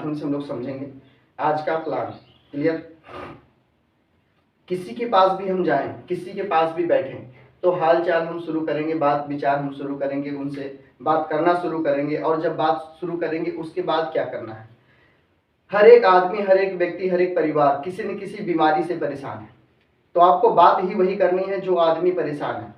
माध्यम से हम लोग समझेंगे आज का प्लान। क्लियर? किसी के पास भी हम जाएं, किसी के पास भी बैठें तो हाल चाल हम शुरू करेंगे, बात विचार हम शुरू करेंगे, उनसे बात करना शुरू करेंगे। और जब बात शुरू करेंगे उसके बाद क्या करना है, हर एक आदमी, हर एक व्यक्ति, हर एक परिवार किसी न किसी बीमारी से परेशान है, तो आपको बात ही वही करनी है जो आदमी परेशान है।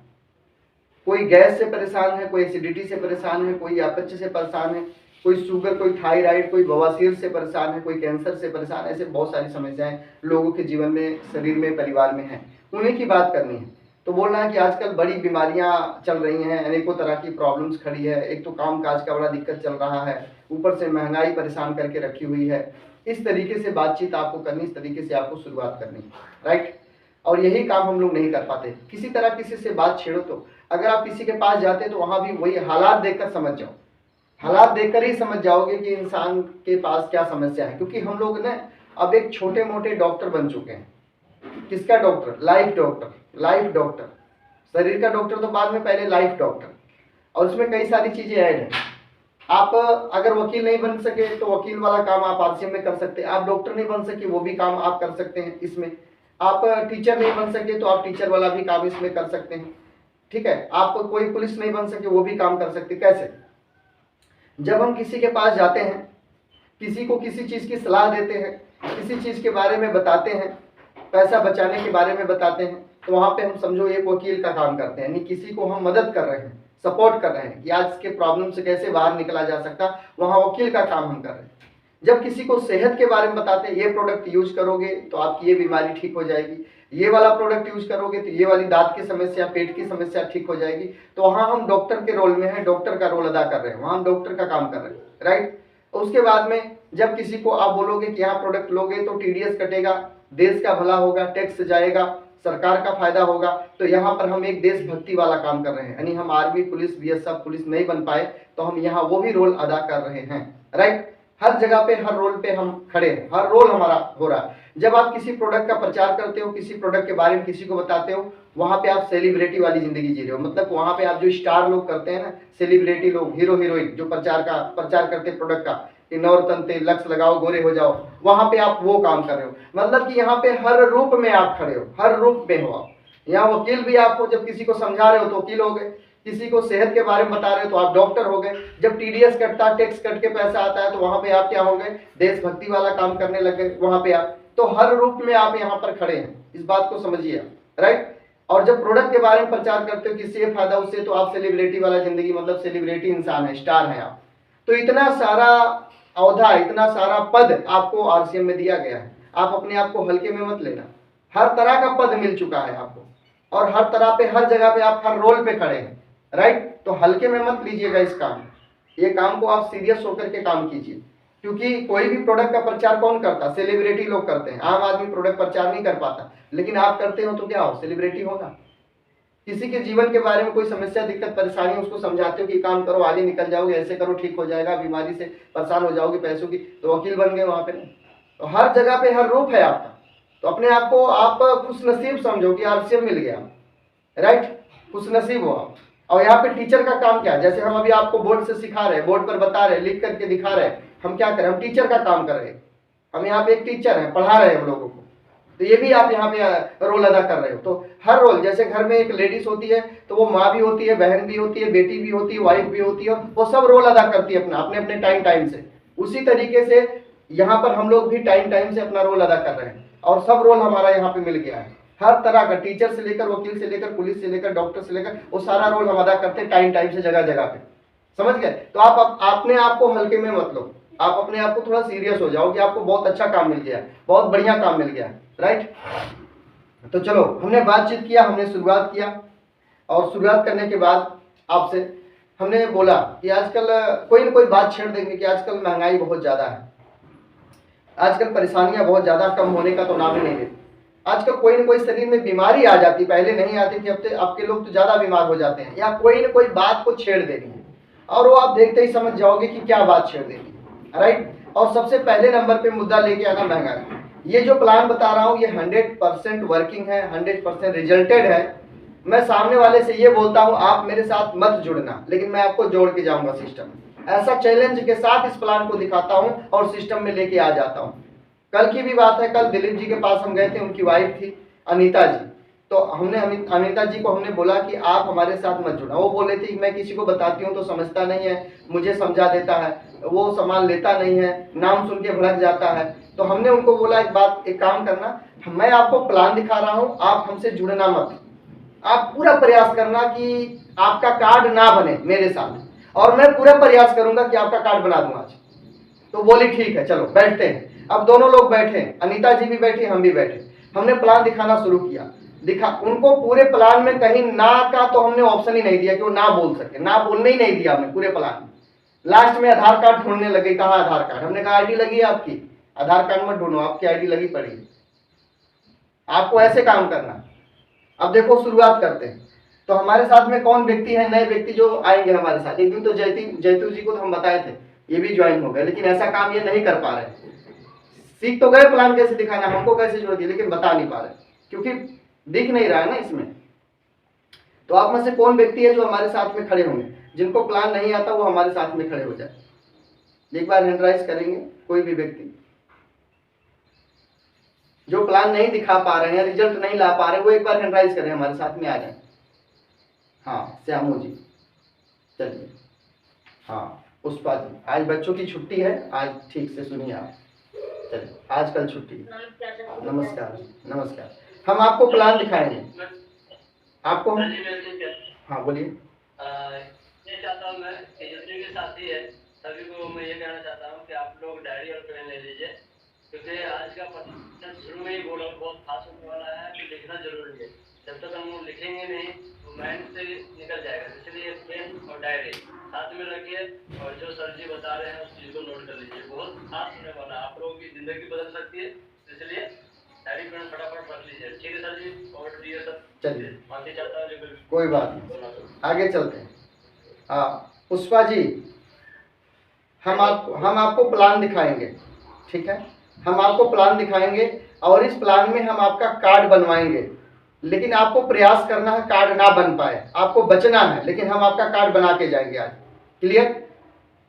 कोई गैस से परेशान है, कोई एसिडिटी से परेशान है, कोई अपच से परेशान है, कोई शुगर, कोई थायराइड, कोई बवासीर से परेशान है, कोई कैंसर से परेशान है। ऐसे बहुत सारी समस्याएं लोगों के जीवन में, शरीर में, परिवार में है, उन्हीं की बात करनी है। तो बोलना है कि आजकल बड़ी बीमारियां चल रही हैं, अनेकों तरह की प्रॉब्लम्स खड़ी है। एक तो काम काज का बड़ा दिक्कत चल रहा है, ऊपर से महंगाई परेशान करके रखी हुई है। इस तरीके से बातचीत आपको करनी, इस तरीके से आपको शुरुआत करनी, राइट? और यही काम हम लोग नहीं कर पाते। किसी तरह किसी से बात छेड़ो तो अगर आप किसी के पास जाते तो वहां भी वही हालात देखकर समझ जाओ, हालात देखकर ही समझ जाओगे कि इंसान के पास क्या समस्या है। क्योंकि हम लोग ना अब एक छोटे मोटे डॉक्टर बन चुके हैं। किसका doctor? Life doctor. Life doctor, शरीर का डॉक्टर तो बाद में, पहले लाइफ डॉक्टर। और उसमें कई सारी चीजें ऐड है। आप अगर वकील नहीं बन सके तो वकील वाला काम आप आरसीएम में कर सकते हैं। आप डॉक्टर नहीं बन सके वो भी काम आप कर सकते हैं इसमें। आप टीचर नहीं बन सके तो आप टीचर वाला भी काम इसमें कर सकते हैं, ठीक है? आप कोई पुलिस नहीं बन सके वो भी काम कर सकते। कैसे? जब हम किसी के पास जाते हैं, किसी को किसी चीज की सलाह देते हैं, किसी चीज के बारे में बताते हैं, पैसा बचाने के बारे में बताते हैं, तो वहां पे हम समझो एक वकील का काम करते हैं, यानी किसी को हम मदद कर रहे हैं, सपोर्ट कर रहे हैं कि आज के प्रॉब्लम से कैसे बाहर निकला जा सकता, वहां वकील का काम हम कर रहे हैं। जब किसी को सेहत के बारे में बताते हैं, ये प्रोडक्ट यूज करोगे तो आपकी ये बीमारी ठीक हो जाएगी, ये वाला प्रोडक्ट यूज करोगे तो ये वाली दांत की समस्या, पेट की समस्या ठीक हो जाएगी, तो वहां हम डॉक्टर के रोल में हैं, डॉक्टर का रोल अदा कर रहे हैं, वहां हम डॉक्टर का काम कर रहे हैं, राइट? उसके बाद में जब किसी को आप बोलोगे कि यहाँ प्रोडक्ट लोगे तो टीडीएस कटेगा, देश का भला होगा, टैक्स जाएगा, सरकार का फायदा होगा, तो यहाँ पर हम एक देशभक्ति वाला काम कर रहे हैं। यानी हम आर्मी, पुलिस, बीएसएफ पुलिस नहीं बन पाए तो हम यहाँ वो भी रोल अदा कर रहे हैं, राइट? हर जगह पे, हर रोल पे हम खड़े हैं, हर रोल हमारा हो रहा है। जब आप किसी प्रोडक्ट का प्रचार करते हो, किसी प्रोडक्ट के बारे में किसी को बताते हो, वहां पे आप सेलिब्रिटी वाली जिंदगी जी रहे हो। मतलब वहां पे आप जो स्टार लोग करते हैं ना, सेलिब्रिटी लोग, हीरो हीरोइन जो प्रचार करते प्रोडक्ट का, कि नौरतंते, लक्स लगाओ, गोरे हो जाओ, वहां पे आप वो काम कर रहे हो। मतलब कि यहाँ पे हर रूप में आप खड़े हो, हर रूप में हो आप। यहाँ वकील भी आपको, जब किसी को समझा रहे हो तो वकील हो गए, किसी को सेहत के बारे में बता रहे हो तो आप डॉक्टर हो गए, जब टीडीएस कटता, टैक्स कट के पैसा आता है तो वहां पे आप क्या हो गए, देशभक्ति वाला काम करने लग गए वहां पे आप। तो हर रूप में आप यहाँ पर खड़े हैं, इस बात को समझिए आप, राइट? और जब प्रोडक्ट के बारे में प्रचार करते हो, किससे फायदा, उससे, तो आप सेलिब्रिटी वाला जिंदगी, मतलब सेलिब्रिटी इंसान है, स्टार है आप। तो इतना सारा औधा, इतना सारा पद आपको आरसीएम में दिया गया है। आप अपने आप को हल्के में मत लेना, हर तरह का पद मिल चुका है आपको, और हर तरह पे, हर जगह पे आप हर रोल पे खड़े हैं, राइट? तो हल्के में मत लीजिएगा इस काम, ये काम को आप सीरियस होकर के काम कीजिए। क्योंकि कोई भी प्रोडक्ट का प्रचार कौन करता? सेलिब्रिटी लोग करते हैं। आम आदमी प्रोडक्ट प्रचार नहीं कर पाता, लेकिन आप करते हो तो क्या हो, सेलिब्रिटी हो ना। किसी के जीवन के बारे में कोई समस्या, दिक्कत, परेशानी, उसको समझाते हो कि काम करो, आगे निकल जाओगे, ऐसे करो, ठीक हो जाएगा, बीमारी से परेशान हो जाओगे पैसों की, तो वकील बन गए वहां पे। तो हर जगह पे हर रूप है आपका। तो अपने आप को आप खुश नसीब समझो कि आरसीएम मिल गया, राइट? खुश नसीब हो आप। और यहाँ पे टीचर का काम क्या है? जैसे हम अभी आपको बोर्ड से सिखा रहे हैं, बोर्ड पर बता रहे हैं, लिख करके दिखा रहे हैं, हम क्या करें, हम टीचर का काम कर रहे हैं। हम यहाँ पे एक टीचर हैं, पढ़ा रहे हैं हम लोगों को। तो ये भी आप यहाँ पे रोल अदा कर रहे हो। तो हर रोल, जैसे घर में एक लेडीज होती है तो वो माँ भी होती है, बहन भी होती है, बेटी भी होती है, वाइफ भी होती है, वो सब रोल अदा करती है अपना, अपने अपने टाइम से। उसी तरीके से यहाँ पर हम लोग भी टाइम से अपना रोल अदा कर रहे हैं, और सब रोल हमारा यहाँ पे मिल गया है। हर तरह का, टीचर से लेकर, वकील से लेकर, पुलिस से लेकर, डॉक्टर से लेकर, वो सारा रोल हम अदा करते हैं टाइम से, जगह जगह पे। समझ गए? तो आप अपने आप को हल्के में मत लो, आप अपने आप को थोड़ा सीरियस हो जाओ कि आपको बहुत अच्छा काम मिल गया है, बहुत बढ़िया काम मिल गया है, राइट? तो चलो, हमने बातचीत किया, हमने शुरुआत किया, और शुरुआत करने के बाद आपसे हमने बोला कि आजकल कोई ना कोई बात छेड़ देंगे कि आजकल महंगाई बहुत ज्यादा है, आजकल परेशानियां बहुत ज्यादा, कम होने का तो नाम ही नहीं लेते। आजकल कोई ना कोई शरीर में बीमारी आ जाती, पहले नहीं आती थी, अब आपके लोग तो ज्यादा बीमार हो जाते हैं, या कोई ना कोई बात को छेड़ देनी है, और वो आप देखते ही समझ जाओगे कि क्या बात छेड़ देनी है, राइट? और सबसे पहले नंबर पे मुद्दा लेके आना महंगाई। ये जो प्लान बता रहा हूँ ये 100% वर्किंग है, 100% रिजल्टेड है। मैं सामने वाले से ये बोलता हूँ आप मेरे साथ मत जुड़ना, लेकिन मैं आपको जोड़ के जाऊंगा सिस्टम में। ऐसा चैलेंज के साथ इस प्लान को दिखाता हूं और सिस्टम में लेके आ जाता हूं। कल की भी बात है, कल दिलीप जी के पास हम गए थे, उनकी वाइफ थी अनीता जी। तो हमने अनीता जी को हमने बोला कि आप हमारे साथ मत जुड़ना। वो बोले थे मैं किसी को बताती हूँ तो समझता नहीं है, मुझे समझा देता है, वो सामान लेता नहीं है, नाम सुन के भड़क जाता है। तो हमने उनको बोला एक काम करना, मैं आपको प्लान दिखा रहा हूँ, आप हमसे जुड़ना मत, आप पूरा प्रयास करना कि आपका कार्ड ना बने मेरे साथ, और मैं पूरा प्रयास करूंगा कि आपका कार्ड बना दूं आज। तो बोली ठीक है चलो बैठते हैं। अब दोनों लोग बैठे, अनीता जी भी बैठी, हम भी बैठे, हमने प्लान दिखाना शुरू किया। उनको पूरे प्लान में कहीं ना का तो हमने ऑप्शन ही नहीं दिया कि वो ना बोल सके, ना बोलने ही नहीं दिया हमने पूरे प्लान में। लास्ट में आधार कार्ड ढूंढने लगे, कहाँ आधार कार्ड, हमने कहा आईडी लगी है आपकी, आधार कार्ड मत ढूंढो, आपकी आईडी लगी पड़ी है, आपको ऐसे काम करना। अब देखो शुरुआत करते हैं। तो हमारे साथ में कौन व्यक्ति है, नए व्यक्ति जो आएंगे हमारे साथ। एक दिन तो जयतु जी को तो हम बताए थे, ये भी ज्वाइन हो गए, लेकिन ऐसा काम ये नहीं कर पा रहे। सीख तो गए प्लान कैसे दिखाना, हमको कैसे जोड़ दिया, लेकिन बता नहीं पा रहे क्योंकि दिख नहीं रहा है ना इसमें। तो आप में से कौन व्यक्ति है जो हमारे साथ में खड़े होंगे, जिनको प्लान नहीं आता वो हमारे साथ में खड़े हो जाए। एक बार हैंड राइज करेंगे कोई भी व्यक्ति जो प्लान नहीं दिखा पा रहे हैं, रिजल्ट नहीं ला पा रहे, वो एक बार हैंड राइज करें, हमारे साथ में आ जाए। हाँ श्यामू जी, चलिए। हाँ पुष्पा जी, आज बच्चों की छुट्टी है, आज ठीक से सुनिए आप। चलिए आज कल छुट्टी। नमस्कार नमस्कार। हम आपको प्लान दिखाएंगे आपको। हाँ बोलिए। ये चाहता हूँ मैं कि जितने भी साथी है सभी को मैं ये कहना चाहता हूँ कि आप लोग डायरी और पेन ले लीजिए, क्योंकि आज का प्रश्न शुरू में ही बोला बहुत खास होने वाला है कि लिखना जरूरी है। जब तक हम लिखेंगे नहीं तो माइंड से निकल जाएगा, इसलिए पेन और डायरी साथ में रखिए और जो सर जी बता रहे हैं उस चीज को नोट कर लीजिए। बहुत खास होने वाला है, आप लोगों की जिंदगी बदल सकती है, इसलिए डायरी पेन फटाफट रख लीजिए। ठीक है सर जी, और दिए सर। चलिए माफी चाहता हूँ, कोई बात नहीं, आगे चलते हैं। हाँ पुष्पा जी, हम आपको प्लान दिखाएंगे, ठीक है, हम आपको प्लान दिखाएंगे और इस प्लान में हम आपका कार्ड बनवाएंगे, लेकिन आपको प्रयास करना है कार्ड ना बन पाए, आपको बचना है, लेकिन हम आपका कार्ड बना के जाएंगे आज। क्लियर?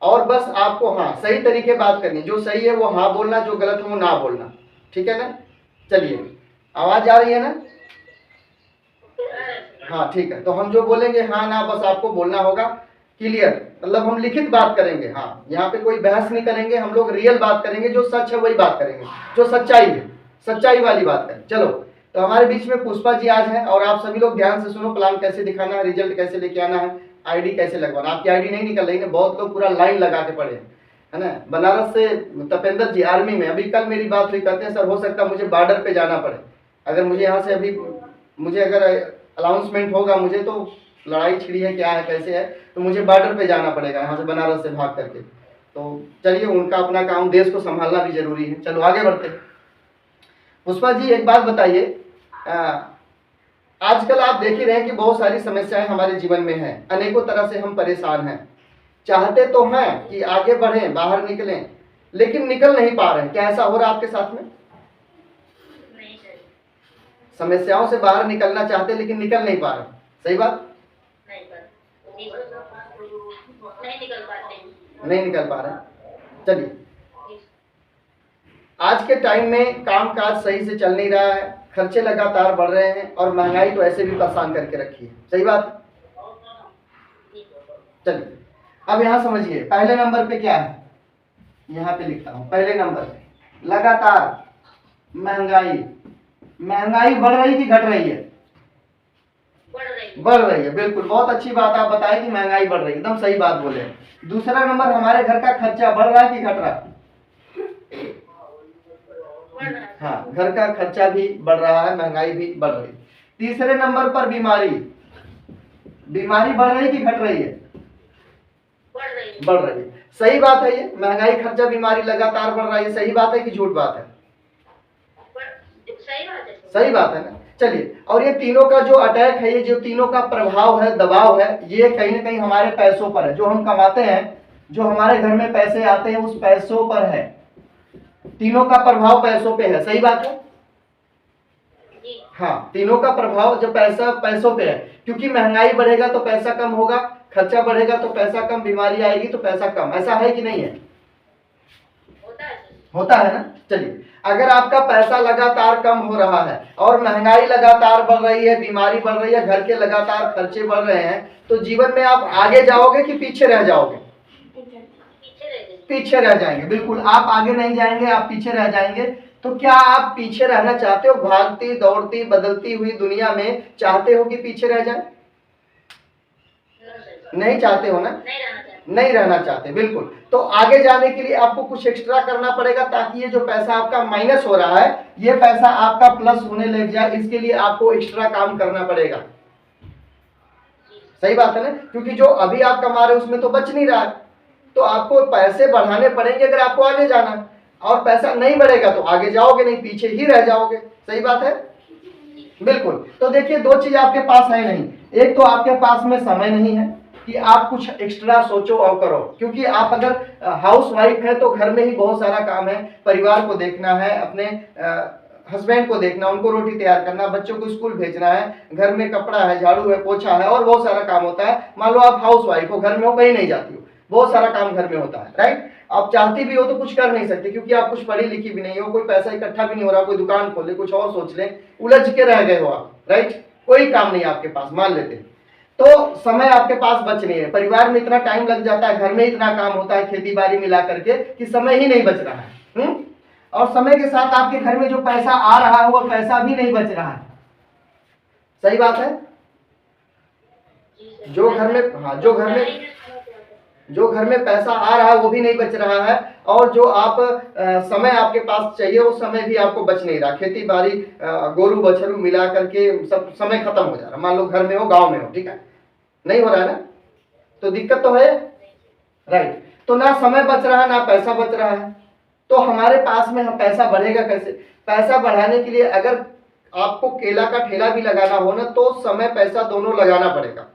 और बस आपको हाँ सही तरीके बात करनी, जो सही है वो हाँ बोलना, जो गलत है वो ना बोलना, ठीक है ना। चलिए आवाज आ रही है ना? हाँ ठीक है, तो हम जो बोलेंगे हाँ ना बस आपको बोलना होगा। क्लियर? मतलब हम लिखित बात करेंगे, हाँ यहाँ पे कोई बहस नहीं करेंगे, हम लोग रियल बात करेंगे, जो सच है वही बात करेंगे, जो सच्चाई है, सच्चाई वाली बात करें। चलो, तो हमारे बीच में पुष्पा जी आज हैं और आप सभी लोग ध्यान से सुनो, प्लान कैसे दिखाना है, रिजल्ट कैसे लेके आना है, आईडी कैसे लगवाना। आपकी आईडी नहीं निकल रही है, बहुत लोग पूरा लाइन लगा के पड़े है ना। बनारस से तपेंद्र जी आर्मी में, अभी कल मेरी बात हुई, कहते हैं सर हो सकता है मुझे बॉर्डर पे जाना पड़े, अगर मुझे यहाँ से अभी मुझे अगर अनाउंसमेंट होगा, मुझे तो लड़ाई छिड़ी है क्या है कैसे है, तो मुझे बॉर्डर पे जाना पड़ेगा यहाँ से बनारस से भाग करके। तो चलिए उनका अपना काम, देश को संभालना भी जरूरी है। चलो आगे बढ़ते। पुष्पा जी एक बात बताइए, आजकल आप देख ही रहे हैं कि बहुत सारी समस्याएं हमारे जीवन में हैं, अनेकों तरह से हम परेशान हैं, चाहते तो हैं कि आगे बढ़ें, बाहर निकलें, लेकिन निकल नहीं पा रहे हैं। क्या ऐसा हो रहा है आपके साथ में? समस्याओं से बाहर निकलना चाहते लेकिन निकल नहीं पा रहे, सही बात? नहीं निकल पा रहे। चलिए, आज के टाइम में कामकाज सही से चल नहीं रहा है, खर्चे लगातार बढ़ रहे हैं और महंगाई तो ऐसे भी परेशान करके रखी है, सही बात? चलिए अब यहाँ समझिए, पहले नंबर पे क्या है, यहाँ पे लिखता हूँ। पहले नंबर पे लगातार महंगाई। महंगाई बढ़ रही कि घट रही है? बढ़ रही है, बिल्कुल, बहुत अच्छी बात आप बताएं कि महंगाई बढ़ रही है, एकदम सही बात बोले। दूसरा नंबर, हमारे घर का खर्चा बढ़ रहा है कि घट रहा है? हाँ, घर का खर्चा भी बढ़ रहा है, महंगाई भी बढ़ रही है। तीसरे नंबर पर बीमारी। बीमारी बढ़ रही कि घट रही है? बढ़ रही है। सही बात है ये, महंगाई खर्चा बीमारी लगातार बढ़ रहा है, सही बात है कि झूठ बात है? सही बात है ना। चलिए, और ये तीनों का जो अटैक है, ये जो तीनों का प्रभाव है, दबाव है, ये कहीं ना कहीं हमारे पैसों पर है, जो हम कमाते हैं, जो हमारे घर में पैसे आते हैं उस पैसों पर है। तीनों का प्रभाव पैसों पे है, सही बात है? हाँ, तीनों का प्रभाव जो पैसा पैसों पे है, क्योंकि महंगाई बढ़ेगा तो पैसा कम होगा, खर्चा बढ़ेगा तो पैसा कम, बीमारी आएगी तो पैसा कम, ऐसा है कि नहीं है? होता है ना। चलिए, अगर आपका पैसा लगातार कम हो रहा है और महंगाई लगातार बढ़ रही है, बीमारी बढ़ रही है, घर के लगातार खर्चे बढ़ रहे हैं, तो जीवन में आप आगे जाओगे कि पीछे रह जाओगे? पीछे रह जाएंगे। बिल्कुल, आप आगे नहीं जाएंगे, आप पीछे रह जाएंगे। तो क्या आप पीछे रहना चाहते हो? भागती दौड़ती बदलती हुई दुनिया में चाहते हो कि पीछे रह जाए? नहीं चाहते हो ना? नहीं रहना चाहते, बिल्कुल। तो आगे जाने के लिए आपको कुछ एक्स्ट्रा करना पड़ेगा, ताकि ये जो पैसा आपका माइनस हो रहा है ये पैसा आपका प्लस होने लग जाए। इसके लिए आपको एक्स्ट्रा काम करना पड़ेगा। सही बात है ना? क्योंकि जो अभी आप कमा रहे हो उसमें तो बच नहीं रहा है, तो आपको पैसे बढ़ाने पड़ेंगे अगर आपको आगे जाना है। और पैसा नहीं बढ़ेगा तो आगे जाओगे नहीं, पीछे ही रह जाओगे। सही बात है? बिल्कुल। तो देखिए, दो चीज आपके पास है नहीं। एक तो आपके पास में समय नहीं है कि आप कुछ एक्स्ट्रा सोचो और करो, क्योंकि आप अगर हाउस वाइफ है तो घर में ही बहुत सारा काम है, परिवार को देखना है, अपने हस्बैंड को देखना, उनको रोटी तैयार करना, बच्चों को स्कूल भेजना है, घर में कपड़ा है, झाड़ू है, पोछा है, और बहुत सारा काम होता है। मान लो आप हाउस वाइफ हो, घर में हो, कहीं नहीं जाती हो, बहुत सारा काम घर में होता है, राइट? आप चाहती भी हो तो कुछ कर नहीं सकते, क्योंकि आप कुछ पढ़ी लिखी भी नहीं हो, कोई पैसा इकट्ठा भी नहीं हो रहा, कोई दुकान खोले, कुछ और सोच ले, उलझ के रह गए हो आप, राइट? कोई काम नहीं आपके पास, मान लेते हैं। तो समय आपके पास बच नहीं है, परिवार में इतना टाइम लग जाता है, घर में इतना काम होता है, खेती बाड़ी मिला करके, कि समय ही नहीं बच रहा है। और समय के साथ आपके घर में जो पैसा आ रहा है वो पैसा भी नहीं बच रहा है। सही बात है? जो घर में, हाँ, जो घर में पैसा आ रहा है वो भी नहीं बच रहा है, और जो आप समय आपके पास चाहिए वो समय भी आपको बच नहीं रहा। खेती बाड़ी, गोरू बछरू मिला करके सब समय खत्म हो जा रहा है। मान लो घर में हो, गांव में हो, ठीक है, नहीं हो रहा है ना, तो दिक्कत तो है, राइट? तो ना समय बच रहा है ना पैसा बच रहा है, तो हमारे पास में हम पैसा बढ़ेगा कैसे? पैसा बढ़ाने के लिए अगर आपको केला का ठेला भी लगाना हो ना, तो समय पैसा दोनों लगाना पड़ेगा।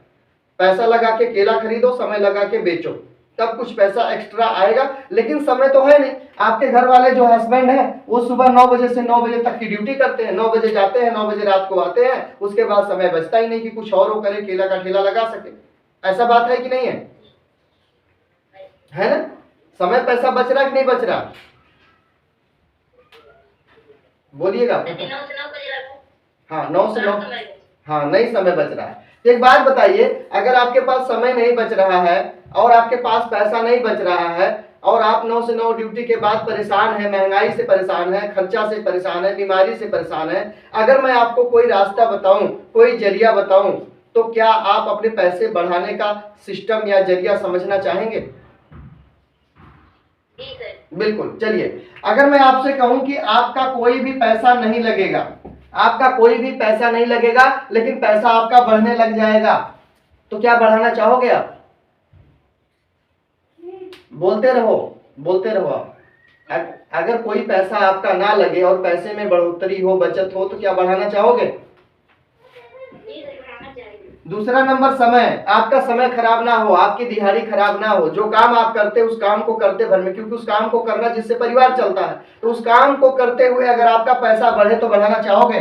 पैसा लगा के केला खरीदो, समय लगा के बेचो, तब कुछ पैसा एक्स्ट्रा आएगा। लेकिन समय तो है नहीं। आपके घर वाले जो हस्बैंड है वो सुबह 9 बजे से 9 बजे तक की ड्यूटी करते हैं, 9 बजे जाते हैं, 9 बजे रात को आते हैं, उसके बाद समय बचता ही नहीं कि कुछ और वो करे, केला का ठेला लगा सके। ऐसा बात है कि नहीं है? है ना? समय पैसा बच रहा कि नहीं बच रहा? बोलिएगा। हाँ, 9 से 9, हाँ, नहीं समय बच रहा है। तो एक बात बताइए, अगर आपके पास समय नहीं बच रहा है और आपके पास पैसा नहीं बच रहा है, और आप 9 से 9 ड्यूटी के बाद परेशान है, महंगाई से परेशान है, खर्चा से परेशान है, बीमारी से परेशान है, अगर मैं आपको कोई रास्ता बताऊं, कोई जरिया बताऊं, तो क्या आप अपने पैसे बढ़ाने का सिस्टम या जरिया समझना चाहेंगे? बिल्कुल। चलिए, अगर मैं आपसे कहूं कि आपका कोई भी पैसा नहीं लगेगा, आपका कोई भी पैसा नहीं लगेगा, लेकिन पैसा आपका बढ़ने लग जाएगा, तो क्या बढ़ाना चाहोगे आप? बोलते रहो, बोलते रहो आप। अगर कोई पैसा आपका ना लगे और पैसे में बढ़ोतरी हो, बचत हो, तो क्या बढ़ाना चाहोगे? दूसरा नंबर, समय। आपका समय खराब ना हो, आपकी दिहाड़ी खराब ना हो, जो काम आप करते उस काम को करते भर में, क्योंकि उस काम को करना जिससे परिवार चलता है, तो उस काम को करते हुए अगर आपका पैसा बढ़े तो बढ़ाना चाहोगे?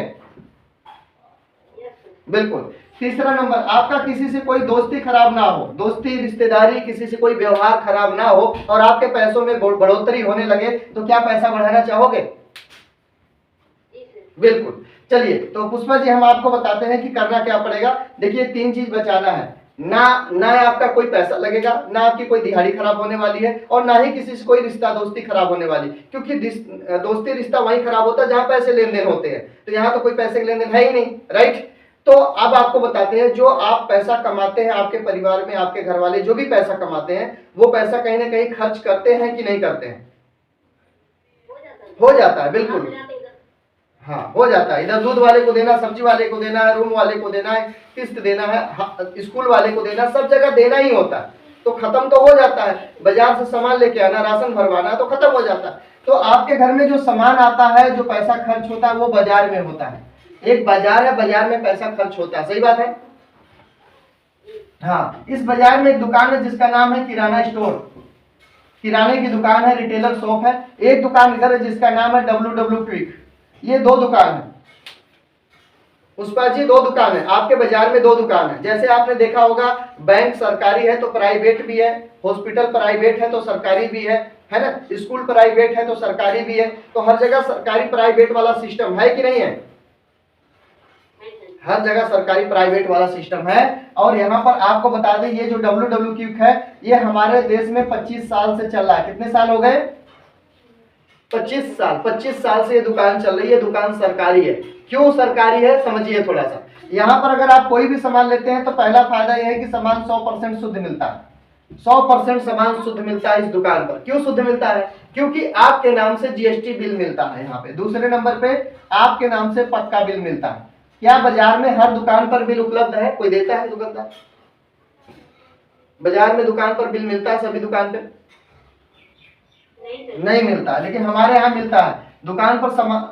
बिल्कुल। तीसरा नंबर, आपका किसी से कोई दोस्ती खराब ना हो, दोस्ती रिश्तेदारी किसी से कोई व्यवहार खराब ना हो, और आपके पैसों में बढ़ोतरी होने लगे, तो क्या पैसा बढ़ाना चाहोगे? बिल्कुल। चलिए, तो पुष्पा जी हम आपको बताते हैं कि करना क्या पड़ेगा। देखिए, 3 चीज बचाना है। ना आपका कोई पैसा लगेगा, ना आपकी कोई दिहाड़ी खराब होने वाली है, और ना ही किसी से कोई रिश्ता दोस्ती खराब होने वाली, क्योंकि दोस्ती रिश्ता वहीं खराब होता है जहां पैसे लेन देन होते हैं, तो यहाँ तो कोई पैसे के लेन देन है ही नहीं, राइट? तो अब आपको बताते हैं, जो आप पैसा कमाते हैं, आपके परिवार में आपके घर वाले जो भी पैसा कमाते हैं, वो पैसा कहीं ना कहीं खर्च करते हैं कि नहीं करते हैं? हो जाता है, बिल्कुल। हाँ, हो जाता है। इधर दूध वाले को देना, सब्जी वाले को देना है, रूम वाले को देना है, किस्त देना है, स्कूल वाले को देना, सब जगह देना ही होता है, तो खत्म तो हो जाता है। बाजार से सामान लेके आना, राशन भरवाना, तो खत्म हो जाता है। तो आपके घर में जो सामान आता है, जो पैसा खर्च होता है, वो बाजार में होता है। एक बाजार है, बाजार में पैसा खर्च होता है। सही बात है? हाँ, इस बाजार में एक दुकान है जिसका नाम है किराना स्टोर, किराने की दुकान है, रिटेलर शॉप है। एक दुकान इधर है जिसका नाम है WW क्विक। ये 2 दुकान है। पुष्पा जी, 2 दुकान है आपके बाजार में, 2 दुकान है। जैसे आपने देखा होगा, बैंक सरकारी है तो प्राइवेट भी है, हॉस्पिटल प्राइवेट है तो सरकारी भी है ना, स्कूल प्राइवेट है तो सरकारी भी है। तो हर जगह सरकारी प्राइवेट वाला सिस्टम है कि नहीं है? हर जगह सरकारी प्राइवेट वाला सिस्टम है। और यहाँ पर आपको बता दें, ये जो WW क्विक है, ये हमारे देश में 25 साल से चल रहा है। कितने साल हो गए? 25 साल। 25 साल से ये दुकान चल रही है। दुकान सरकारी है। क्यों सरकारी है समझिए थोड़ा सा। यहाँ पर अगर आप कोई भी सामान लेते हैं तो पहला फायदा यह है कि सामान 100% शुद्ध मिलता है। 100% सामान शुद्ध मिलता है इस दुकान पर। क्यों शुद्ध मिलता है? क्योंकि आपके नाम से GST बिल मिलता है यहाँ पे। दूसरे नंबर पे आपके नाम से पक्का बिल मिलता है। क्या बाजार में हर दुकान पर बिल उपलब्ध है? कोई देता है दुकानदार? बाजार में दुकान पर बिल मिलता है सभी दुकान पे? नहीं मिलता, लेकिन हमारे यहाँ मिलता है। दुकान पर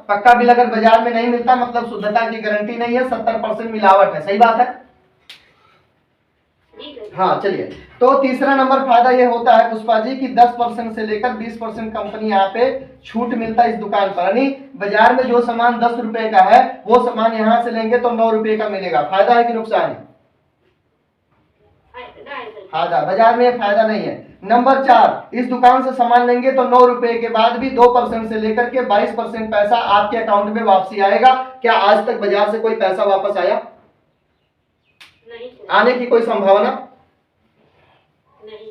पक्का बिल अगर बाजार में नहीं मिलता मतलब शुद्धता की गारंटी नहीं है, 70% मिलावट है। सही बात है? हाँ चलिए। तो तीसरा नंबर फायदा ये होता है पुष्पा जी कि 10% से लेकर 20% कंपनी यहाँ पे छूट मिलता है इस दुकान पर। यानी बाजार में जो सामान 10 रुपए का है वो सामान यहाँ से लेंगे तो 9 रुपए का मिलेगा। फायदा है कि नुकसान है? फायदा। बाजार में फायदा नहीं है। नंबर 4, इस दुकान से सामान लेंगे तो 9 रुपए के बाद भी 2% से लेकर के 22% पैसा आपके अकाउंट में वापसी आएगा। क्या आज तक बाजार से कोई पैसा वापस आया? आने की कोई संभावना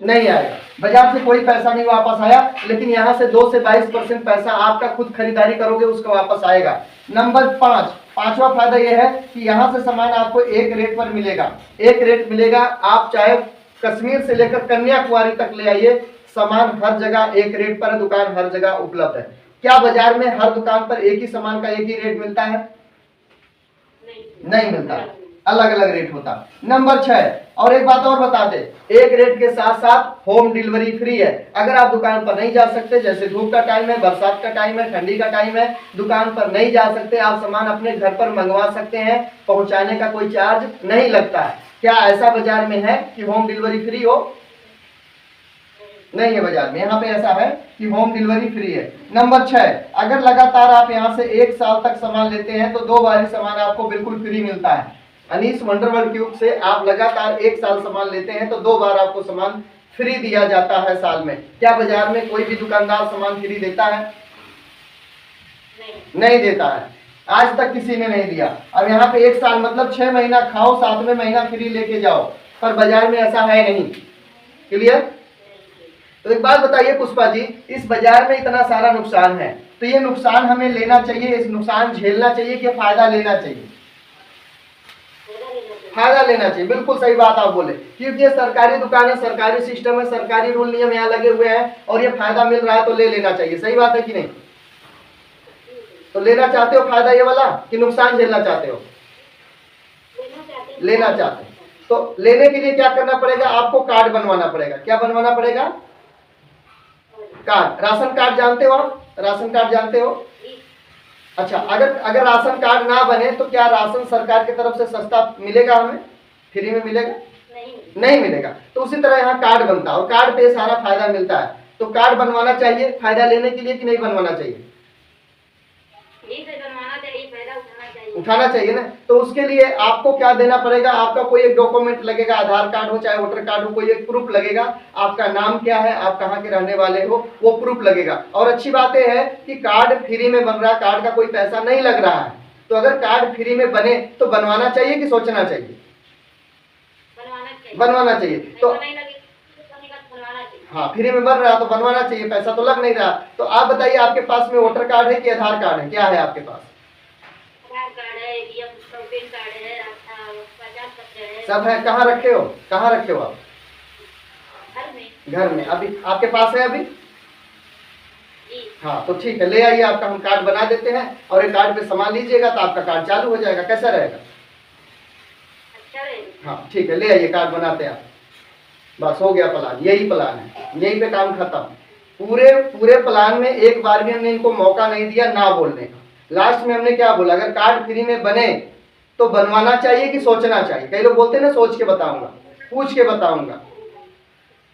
नहीं आएगा। बाजार से कोई पैसा नहीं वापस आया, लेकिन यहाँ से 2 से 22% पैसा आपका खुद खरीदारी करोगे उसका वापस आएगा। नंबर 5, पांचवा फायदा यह है कि यहाँ से सामान आपको एक रेट पर मिलेगा। एक रेट मिलेगा। आप चाहे कश्मीर से लेकर कन्याकुमारी तक ले आइए, सामान हर जगह एक रेट पर, दुकान हर जगह उपलब्ध है। क्या बाजार में हर दुकान पर एक ही सामान का एक ही रेट मिलता है? नहीं मिलता, अलग अलग रेट होता। नंबर 6, और एक बात और बता दे, एक रेट के साथ साथ होम डिलीवरी फ्री है। अगर आप दुकान पर नहीं जा सकते, जैसे धूप का टाइम है, बरसात का टाइम है, ठंडी का टाइम है, दुकान पर नहीं जा सकते, आप सामान अपने घर पर मंगवा सकते हैं। पहुंचाने का कोई चार्ज नहीं लगता है। क्या ऐसा बाजार में है कि होम डिलीवरी फ्री हो? नहीं है बाजार में। यहाँ पे ऐसा है कि होम डिलीवरी फ्री है। नंबर 6, अगर लगातार आप यहाँ से 1 साल तक सामान लेते हैं तो 2 बारी सामान आपको बिल्कुल फ्री मिलता है। अनीस वंडरवर्ल्ड क्यूब से आप लगातार 1 साल सामान लेते हैं तो 2 बार आपको सामान फ्री दिया जाता है साल में। क्या बाजार में कोई भी दुकानदार सामान फ्री देता है? नहीं देता है। आज तक किसी ने नहीं दिया। अब यहाँ पे 1 साल मतलब 6 महीना खाओ, 7वें महीना फ्री लेके जाओ, पर बाजार में ऐसा है नहीं। क्लियर? तो एक बात बताइए पुष्पा जी, इस बाजार में इतना सारा नुकसान है, तो ये नुकसान हमें लेना चाहिए, इस नुकसान झेलना चाहिए कि फायदा लेना चाहिए? फायदा लेना चाहिए। बिल्कुल सही बात आप बोले, क्योंकि ये सरकारी दुकान है, सरकारी सिस्टम है, सरकारी रूल नियम यहाँ लगे हुए हैं और ये फायदा मिल रहा है तो ले लेना चाहिए। सही बात है कि नहीं? तो लेना चाहते हो फायदा ये वाला कि नुकसान झेलना चाहते हो? लेना चाहते हो। तो लेने के लिए क्या करना पड़ेगा? आपको कार्ड बनवाना पड़ेगा। क्या बनवाना पड़ेगा? कार्ड। राशन कार्ड जानते हो आप? राशन कार्ड जानते हो? अच्छा, अगर राशन कार्ड ना बने तो क्या राशन सरकार की तरफ से सस्ता मिलेगा, हमें फ्री में मिलेगा? नहीं मिलेगा। तो उसी तरह यहाँ कार्ड बनता है और कार्ड पे सारा फायदा मिलता है। तो कार्ड बनवाना चाहिए फायदा लेने के लिए कि नहीं बनवाना चाहिए? उठाना चाहिए ना। तो उसके लिए आपको क्या देना पड़ेगा? आपका कोई एक डॉक्यूमेंट लगेगा, आधार कार्ड हो चाहे वोटर कार्ड हो, कोई एक प्रूफ लगेगा। आपका नाम क्या है, आप कहाँ के रहने वाले हो, वो प्रूफ लगेगा। और अच्छी बात यह है कि कार्ड फ्री में बन रहा है, कार्ड का कोई पैसा नहीं लग रहा है। तो अगर कार्ड फ्री में बने तो बनवाना चाहिए कि सोचना चाहिए? बनवाना चाहिए। तो हाँ, फ्री में बन रहा तो बनवाना चाहिए, पैसा तो लग नहीं रहा। तो आप बताइए, आपके पास में वोटर कार्ड है कि आधार कार्ड है? क्या है आपके पास? सब है। कहाँ रखे हो? कहाँ रखे हो आप? घर में। अभी आपके पास है अभी? हाँ, तो ठीक है, ले आइए, आपका हम कार्ड बना देते हैं और एक कार्ड पे सामान लीजिएगा तो आपका कार्ड चालू हो जाएगा। कैसा रहेगा? हाँ ठीक है, ले आइए, कार्ड बनाते हैं आप। बस हो गया प्लान, यही प्लान है, यहीं पे काम खत्म। पूरे प्लान में एक बार भी हमने इनको मौका नहीं दिया ना बोलने का। लास्ट में हमने क्या बोला? अगर कार्ड फ्री में बने तो बनवाना चाहिए कि सोचना चाहिए? कई लोग बोलते हैं ना सोच के बताऊंगा, पूछ के बताऊंगा।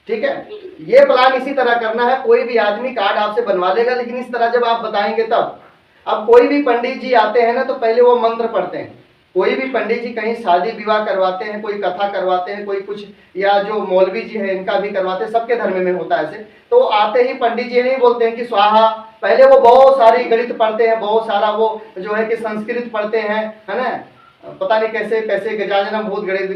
ठीक है, ये प्लान इसी तरह करना है। कोई भी आदमी कार्ड आपसे बनवा लेगा, लेकिन इस तरह जब आप बताएंगे तब। अब कोई भी पंडित जी आते हैं ना तो पहले वो मंत्र पढ़ते हैं, कोई भी पंडित जी कहीं शादी विवाह करवाते हैं, कोई कथा करवाते हैं, कोई कुछ, या जो मौलवी जी है इनका भी करवाते हैं, सबके धर्म में होता है ऐसे। तो आते ही पंडित जी नहीं बोलते हैं कि स्वाहा, पहले वो बहुत सारी गणित पढ़ते हैं, बहुत सारा वो जो है कि संस्कृत पढ़ते हैं, है ना, पता नहीं कैसे कैसे गजानन भूत गणित